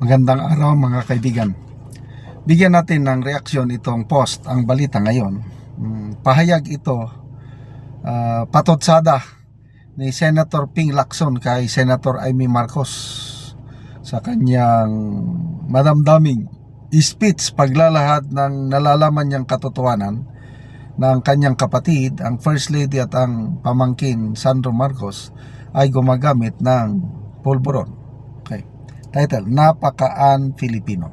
Magandang araw mga kaibigan. Bigyan natin ng reaksyon itong post, ang balita ngayon. Pahayag ito, patotsada ni Senator Ping Lacson kay Senator Amy Marcos sa kanyang madamdaming speech paglalahad ng nalalaman niyang katotohanan na ang kanyang kapatid, ang First Lady at ang pamangkin Sandro Marcos ay gumagamit ng pulburon. Title, Napakaan Filipino.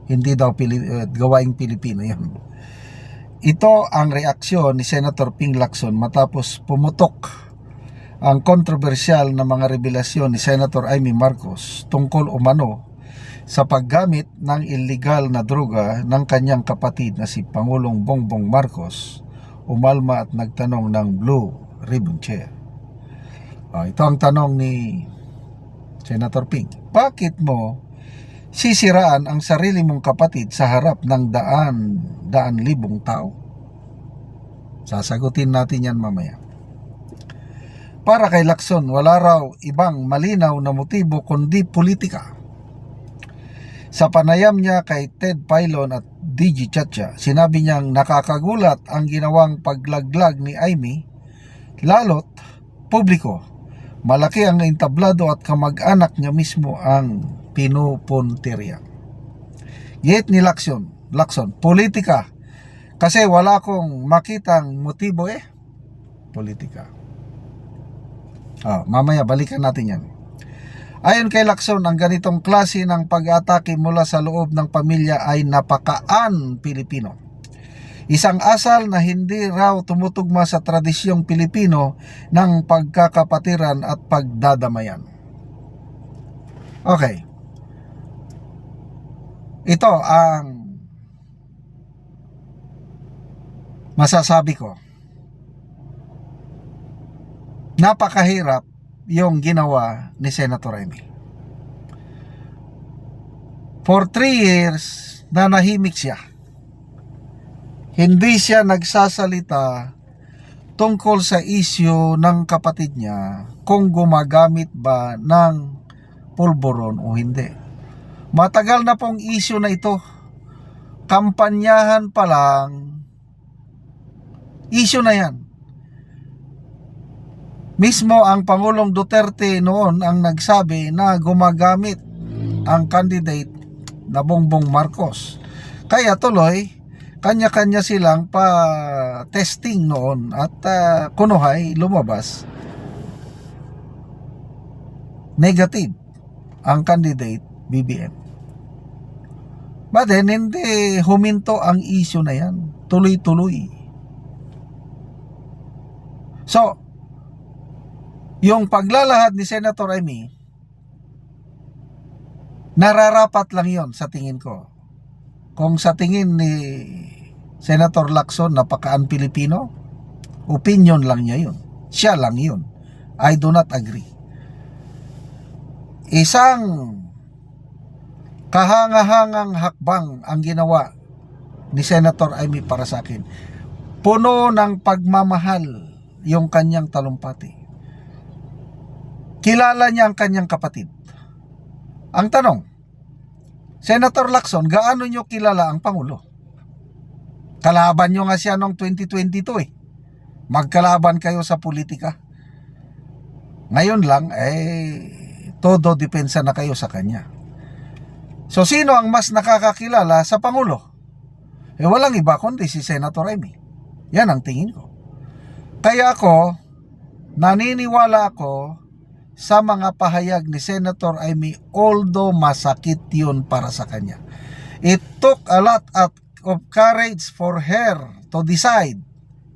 Hindi daw gawaing Pilipino yan. Ito ang reaksyon ni Senator Ping Lacson matapos pumutok ang kontrobersyal na mga revelasyon ni Senator Amy Marcos tungkol umano sa paggamit ng illegal na droga ng kanyang kapatid na si Pangulong Bongbong Marcos, umalma at nagtanong ng Blue Ribbon Chair. Ito ang tanong ni Senator Ping. Bakit mo sisiraan ang sarili mong kapatid sa harap ng daan libong tao? Sasagutin natin yan mamaya. Para kay Lacson, wala raw ibang malinaw na motibo kundi politika. Sa panayam niya kay Ted Filon at DG Chacha, sinabi niyang nakakagulat ang ginawang paglaglag ni Amy, lalo't publiko. Malaki ang entablado at kamag-anak niya mismo ang pinupuntirya. Git ni Lacson, politika. Kasi wala akong makitang motibo politika. Mamaya balikan natin yan. Ayon kay Lacson, ang ganitong klase ng pag-atake mula sa loob ng pamilya ay napakaan Pilipino. Isang asal na hindi raw tumutugma sa tradisyong Pilipino ng pagkakapatiran at pagdadamayan. Okay. Ito ang masasabi ko. Napakahirap yung ginawa ni Senator Amy. For 3 years, nanahimik siya. Hindi siya nagsasalita tungkol sa isyu ng kapatid niya kung gumagamit ba ng pulburon o hindi. Matagal na pong isyu na ito. Kampanyahan pa lang, isyu na yan. Mismo ang Pangulong Duterte noon ang nagsabi na gumagamit ang candidate na Bongbong Marcos. Kaya tuloy, kanya-kanya silang pa-testing noon at kunuhay lumabas negative ang candidate BBM. But then, hindi huminto ang issue na yan. Tuloy-tuloy. So, yung paglalahad ni Senator Amy, nararapat lang yon sa tingin ko. Kung sa tingin ni Senator Lacson napakaan Pilipino, opinion lang niya yun. Siya lang yun. I do not agree. Isang kahangahangang hakbang ang ginawa ni Senator Amy para sa akin. Puno ng pagmamahal yung kanyang talumpati. Kilala niya ang kanyang kapatid. Ang tanong, Senator Lacson, gaano nyo kilala ang Pangulo? Kalaban nyo nga siya noong 2022 Magkalaban kayo sa politika. Ngayon lang, todo depensa na kayo sa kanya. So, sino ang mas nakakakilala sa Pangulo? Walang iba kundi si Senator Amy. Yan ang tingin ko. Kaya naniniwala ako sa mga pahayag ni Senator Amy, although masakit yun para sa kanya. It took a lot of courage for her to decide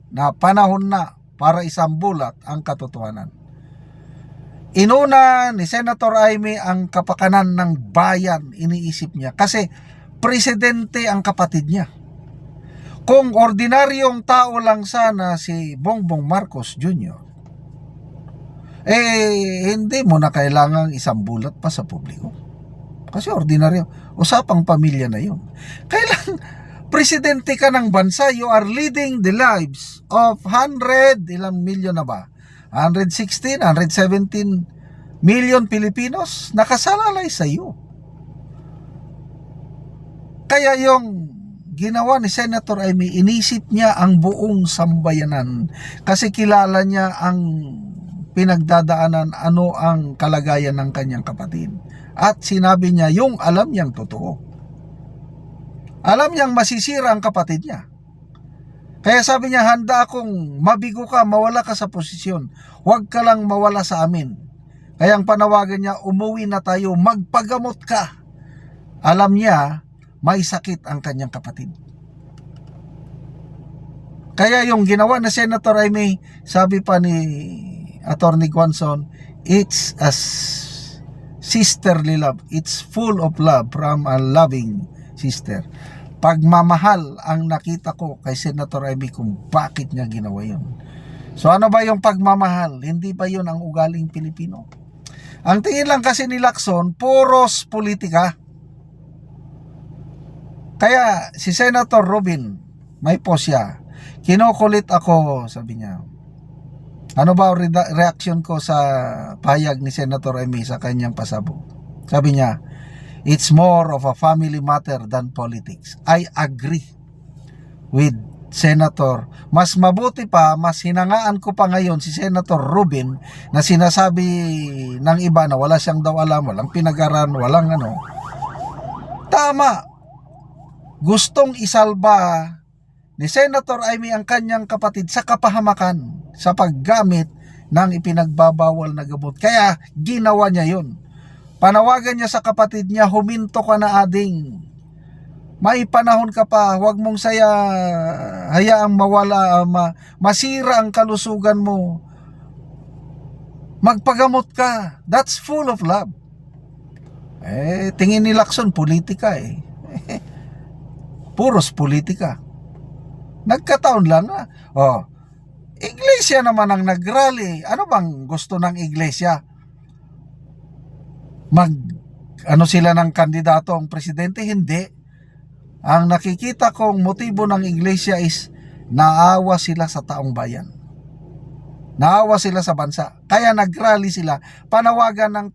na panahon na para isambulat ang katotohanan. Inuna ni Senator Amy ang kapakanan ng bayan, iniisip niya. Kasi presidente ang kapatid niya. Kung ordinaryong tao lang sana si Bongbong Marcos Jr., hindi mo na kailangang isambulat pa sa publiko. Kasi ordinaryo, usapang pamilya na yun. Kailang presidente ka ng bansa, you are leading the lives of 100, ilang milyon na ba? 116, 117 million Pilipinos nakasalalay sa iyo. Kaya yung ginawa ni Senator Amy, inisip niya ang buong sambayanan kasi kilala niya ang pinagdadaanan, ano ang kalagayan ng kanyang kapatid. At sinabi niya yung alam niyang totoo. Alam niyang masisira ang kapatid niya. Kaya sabi niya, handa akong mabigo ka, mawala ka sa posisyon. Huwag ka lang mawala sa amin. Kaya ang panawagan niya, umuwi na tayo, magpagamot ka. Alam niya, may sakit ang kanyang kapatid. Kaya yung ginawa na Senator Amy, sabi pa ni Attorney Guanzon, it's a sisterly love. It's full of love from a loving sister. Pagmamahal ang nakita ko kay Senator Amy kung bakit niya ginawa yun. So ano ba yung pagmamahal? Hindi ba yun ang ugaling Pilipino? Ang tingin lang kasi ni Lacson, puros politika. Kaya si Senator Robin, may post siya. Kinukulit ako, sabi niya. Ano ba reaction ko sa pahayag ni Senator Amy sa kanyang pasabog? Sabi niya, it's more of a family matter than politics. I agree with Senator. Mas mabuti pa, mas hinangaan ko pa ngayon si Senator Rubin na sinasabi ng iba na wala siyang daw alam, walang pinag-aran, walang ano. Tama. Gustong isalba ni Senator Amy ang kanyang kapatid sa kapahamakan sa paggamit ng ipinagbabawal na gamot. Kaya ginawa niya yun. Panawagan niya sa kapatid niya, huminto ka na ading. May panahon ka pa, huwag mong hayaang mawala, masira ang kalusugan mo. Magpagamot ka. That's full of love. Tingin ni Lacson, politika Puros politika. Nagkataon lang iglesia naman ang nagrally. Ano bang gusto ng iglesia? Ano sila ng kandidato ang presidente? Hindi. Ang nakikita kong motibo ng iglesia is naawa sila sa taong bayan. Naawa sila sa bansa. Kaya nagrally sila. Panawagan ng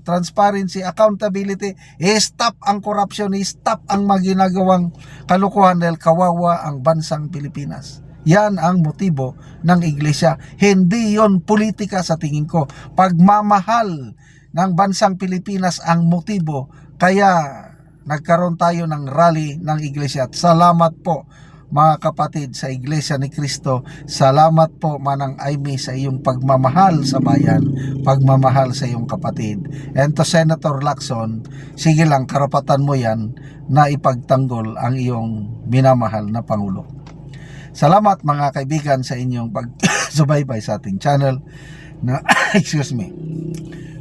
transparency, accountability, stop ang corruption, stop ang maginagawang kalukuhan dahil kawawa ang bansang Pilipinas. Yan ang motibo ng iglesia. Hindi yon politika sa tingin ko. Pagmamahal ng bansang Pilipinas ang motibo. Kaya nagkaroon tayo ng rally ng iglesia. At salamat po mga kapatid sa Iglesia ni Cristo. Salamat po Manang Amy sa iyong pagmamahal sa bayan, pagmamahal sa iyong kapatid. And to Senator Lacson, sige lang, karapatan mo yan na ipagtanggol ang iyong minamahal na Pangulo. Salamat mga kaibigan sa inyong pagsubaybay sa ating channel na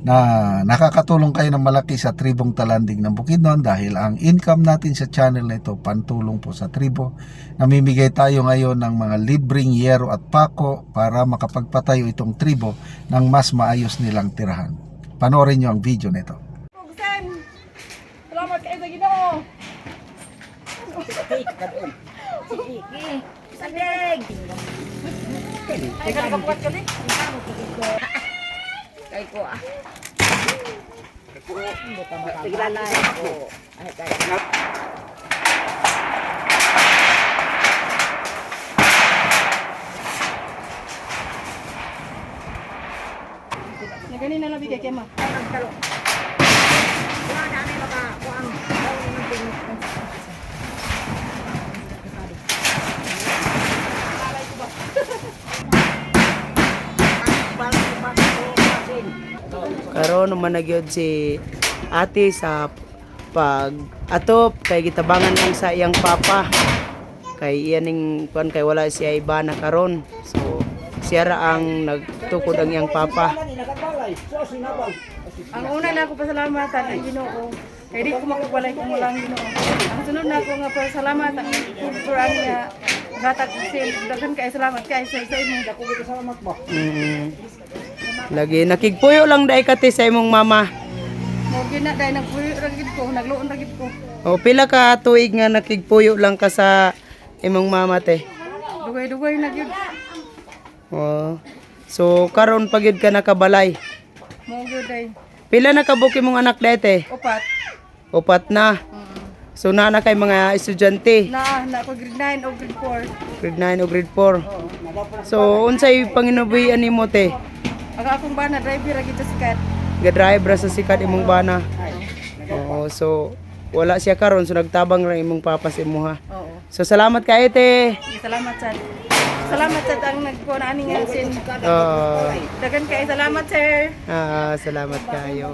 na nakakatulong kayo ng malaki sa tribong Talanding ng Bukidnon dahil ang income natin sa channel na ito pantulong po sa tribo. Namimigay tayo ngayon ng mga libreng yero at pako para makapagpatayo itong tribo ng mas maayos nilang tirahan. Panoorin nyo ang video nito. Salamat kayo sa Ginoo. Sandeg. Ay ka nakapukat ka din. Kay ko Tiglan na ako. Nagani na labi kay Kema. Wala na may baka kuang. Karon naman nagyod si ate sa pag atop kay gitabangan lang sa iyang papa kay iyaning kuan kay wala siya iba na karon, so siya ra ang nagtukod ang iyang papa. Ang una na ako pasalamatan ang Ginoo kay di ko makabalay kung wala ang Ginoo. Ang sunod na ako nga pasalamatan for ang bata ko daghan kay salamat kay sa imo. Dako ko salamat ba. Lagi nakigpuyo lang dai kati sa imong mama. Mo gina dai nagpuyo ra gid ko, nagluon ra gid ko. O pila ka tuig nga nakigpuyo lang ka sa imong mama te? Dugay-dugay na gyud. O. So karon pa gyud ka nakabalay. Mo gyud dai. Pila na kabuk imong anak dete? Upat. Upat na. So na kay mga estudyante, Na ko grade 9 o grade 4. grade 9 o grade 4. So unsay panginubuhian nimo te? Ang akong bana driver ra gito sikat. Ga-drive ra sa sikat imong bana. Oo, so wala siya karon so nagtabang ra imong papa sa imuha. Oo. So salamat kayo te. Salamat sad. Salamat sad ang nagkuha ani nga sin. Oo. Dagan kay salamat sir. Salamat kayo.